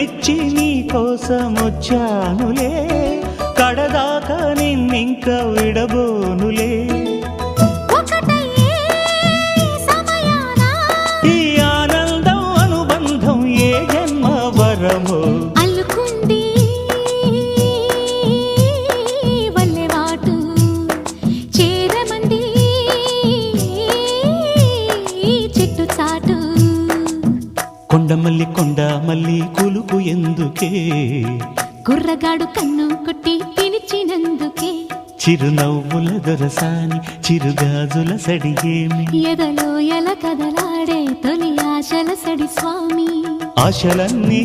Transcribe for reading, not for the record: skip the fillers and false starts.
మెచ్చి నీ కోసం వచ్చానులే, కడదాకా నిన్నింక విడబోనులే. ఈ ఆనందం అనుబంధం ఏ జన్మ వరమో అల్లుకుంది వల్లెవాటు, చేరమంది చెట్టు చాటు. కొండమల్లి కొండమల్లి కులుకు ఎందుకే, కుర్రగాడు కన్ను కొట్టి పిలిచినందుకే. చిరునవ్వుల దొరసాని చిరుగాజుల సడిగేమి, ఎదలో ఎల కదలాడే తొలి ఆశల సడి స్వామి. ఆశలన్నీ